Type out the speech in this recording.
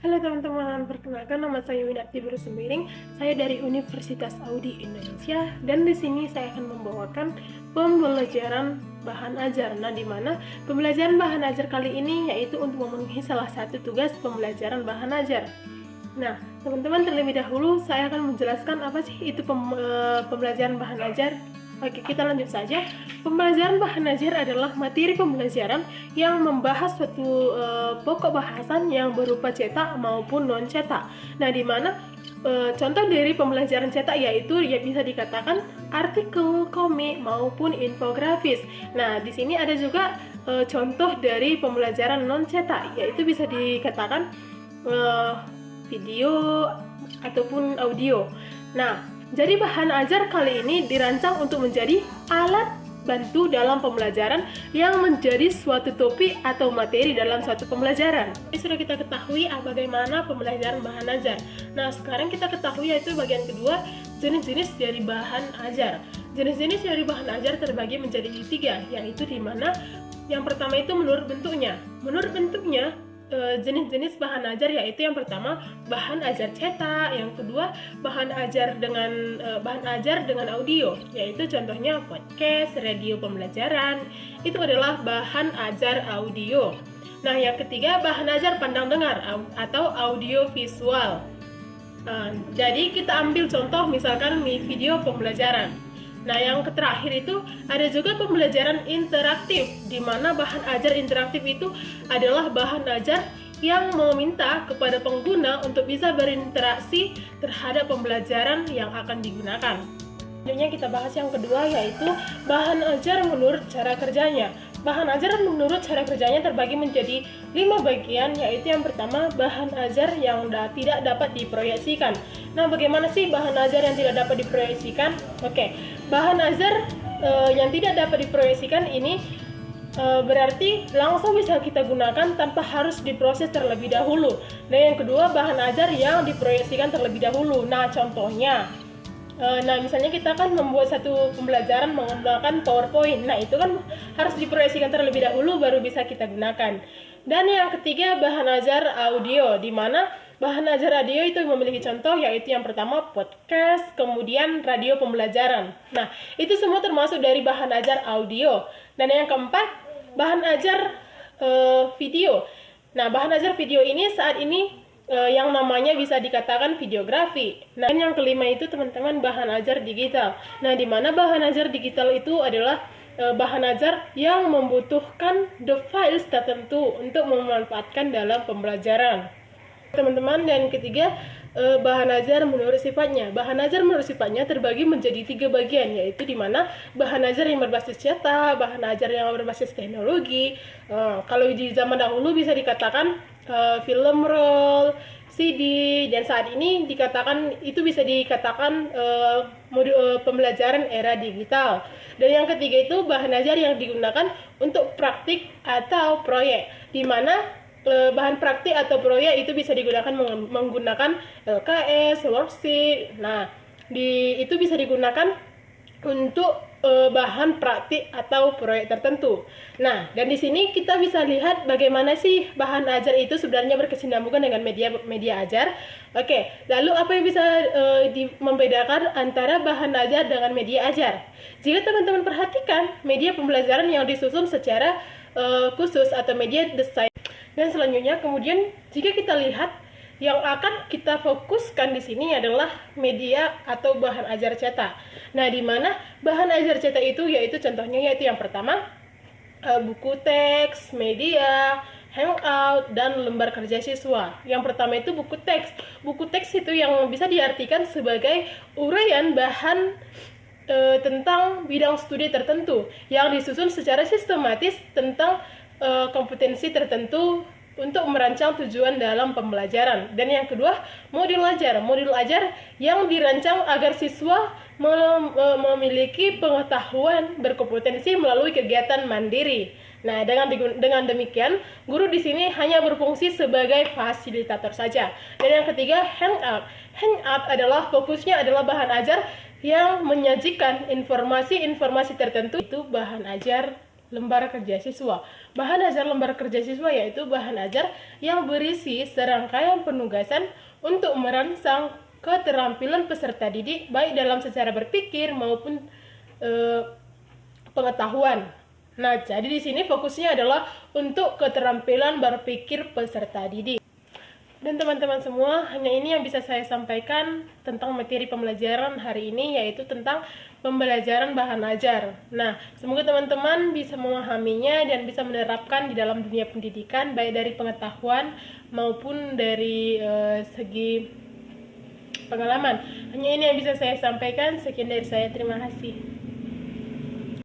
Halo teman-teman, perkenalkan nama saya Winarti Bersembiring. Saya dari Universitas Audi Indonesia dan di sini saya akan membawakan pembelajaran bahan ajar. Nah, di mana pembelajaran bahan ajar kali ini yaitu untuk memenuhi salah satu tugas pembelajaran bahan ajar. Nah, teman-teman terlebih dahulu saya akan menjelaskan apa sih itu pembelajaran bahan ajar. Oke, kita lanjut saja. Pembelajaran bahan ajar adalah materi pembelajaran yang membahas suatu pokok bahasan yang berupa cetak maupun non cetak. Nah, di mana contoh dari pembelajaran cetak yaitu ya bisa dikatakan artikel, komik maupun infografis. Nah, di sini ada juga contoh dari pembelajaran non cetak yaitu bisa dikatakan video ataupun audio. Nah, jadi bahan ajar kali ini dirancang untuk menjadi alat bantu dalam pembelajaran yang menjadi suatu topik atau materi dalam suatu pembelajaran. Ini sudah kita ketahui bagaimana pembelajaran bahan ajar. Nah, sekarang kita ketahui yaitu bagian kedua, jenis-jenis dari bahan ajar. Jenis-jenis dari bahan ajar terbagi menjadi tiga, yaitu di mana yang pertama itu menurut bentuknya. Menurut bentuknya, jenis-jenis bahan ajar yaitu yang pertama bahan ajar cetak, yang kedua bahan ajar dengan audio, yaitu contohnya podcast, radio pembelajaran, itu adalah bahan ajar audio. Nah, yang ketiga bahan ajar pandang dengar atau audio visual. Jadi kita ambil contoh misalkan video pembelajaran. Nah, yang terakhir itu ada juga pembelajaran interaktif, di mana bahan ajar interaktif itu adalah bahan ajar yang meminta kepada pengguna untuk bisa berinteraksi terhadap pembelajaran yang akan digunakan. Selanjutnya kita bahas yang kedua yaitu bahan ajar menurut cara kerjanya. Bahan ajar menurut cara kerjanya terbagi menjadi 5 bagian, yaitu yang pertama bahan ajar yang tidak dapat diproyeksikan. Nah, bagaimana sih bahan ajar yang tidak dapat diproyeksikan? Oke, bahan ajar yang tidak dapat diproyeksikan ini berarti langsung bisa kita gunakan tanpa harus diproses terlebih dahulu. Dan yang kedua bahan ajar yang diproyeksikan terlebih dahulu. Nah, contohnya misalnya kita kan membuat satu pembelajaran menggunakan PowerPoint. Nah, itu kan harus diproyeksikan terlebih dahulu baru bisa kita gunakan. Dan yang ketiga bahan ajar audio, di mana bahan ajar audio itu memiliki contoh yaitu yang pertama podcast, kemudian radio pembelajaran. Nah, itu semua termasuk dari bahan ajar audio. Dan yang keempat bahan ajar video. Nah, bahan ajar video ini saat ini yang namanya bisa dikatakan videografi. Nah, yang kelima itu teman-teman bahan ajar digital. Nah, di mana bahan ajar digital itu adalah bahan ajar yang membutuhkan device tertentu untuk memanfaatkan dalam pembelajaran. Teman-teman, dan ketiga bahan ajar menurut sifatnya. Bahan ajar menurut sifatnya terbagi menjadi 3 bagian, yaitu di mana bahan ajar yang berbasis cetak, bahan ajar yang berbasis teknologi. Kalau di zaman dahulu bisa dikatakan film roll, CD, dan saat ini itu bisa dikatakan pembelajaran era digital. Dan yang ketiga itu bahan ajar yang digunakan untuk praktik atau proyek, di mana bahan praktik atau proyek itu bisa digunakan menggunakan LKS, worksheet. Nah, itu bisa digunakan untuk bahan praktik atau proyek tertentu. Nah, dan di sini kita bisa lihat bagaimana sih bahan ajar itu sebenarnya berkesinambungan dengan media ajar. Oke, lalu apa yang bisa membedakan antara bahan ajar dengan media ajar? Jika teman-teman perhatikan, media pembelajaran yang disusun secara khusus atau media desain. Dan selanjutnya kemudian jika kita lihat yang akan kita fokuskan di sini adalah media atau bahan ajar cetak. Nah, di mana bahan ajar cetak itu yaitu contohnya yaitu yang pertama buku teks, media, hangout, dan lembar kerja siswa. Yang pertama itu buku teks. Buku teks itu yang bisa diartikan sebagai uraian bahan tentang bidang studi tertentu yang disusun secara sistematis tentang kompetensi tertentu untuk merancang tujuan dalam pembelajaran. Dan yang kedua, modul ajar. Modul ajar yang dirancang agar siswa memiliki pengetahuan berkompetensi melalui kegiatan mandiri. Nah, dengan demikian, guru di sini hanya berfungsi sebagai fasilitator saja. Dan yang ketiga, hangout. Hangout adalah fokusnya adalah bahan ajar yang menyajikan informasi-informasi tertentu, itu bahan ajar lembar kerja siswa. Bahan ajar lembar kerja siswa yaitu bahan ajar yang berisi serangkaian penugasan untuk merangsang keterampilan peserta didik baik dalam secara berpikir maupun pengetahuan. Nah, jadi di sini fokusnya adalah untuk keterampilan berpikir peserta didik. Dan teman-teman semua, hanya ini yang bisa saya sampaikan tentang materi pembelajaran hari ini, yaitu tentang pembelajaran bahan ajar. Nah, semoga teman-teman bisa memahaminya dan bisa menerapkan di dalam dunia pendidikan, baik dari pengetahuan maupun dari segi pengalaman. Hanya ini yang bisa saya sampaikan. Sekian dari saya, terima kasih.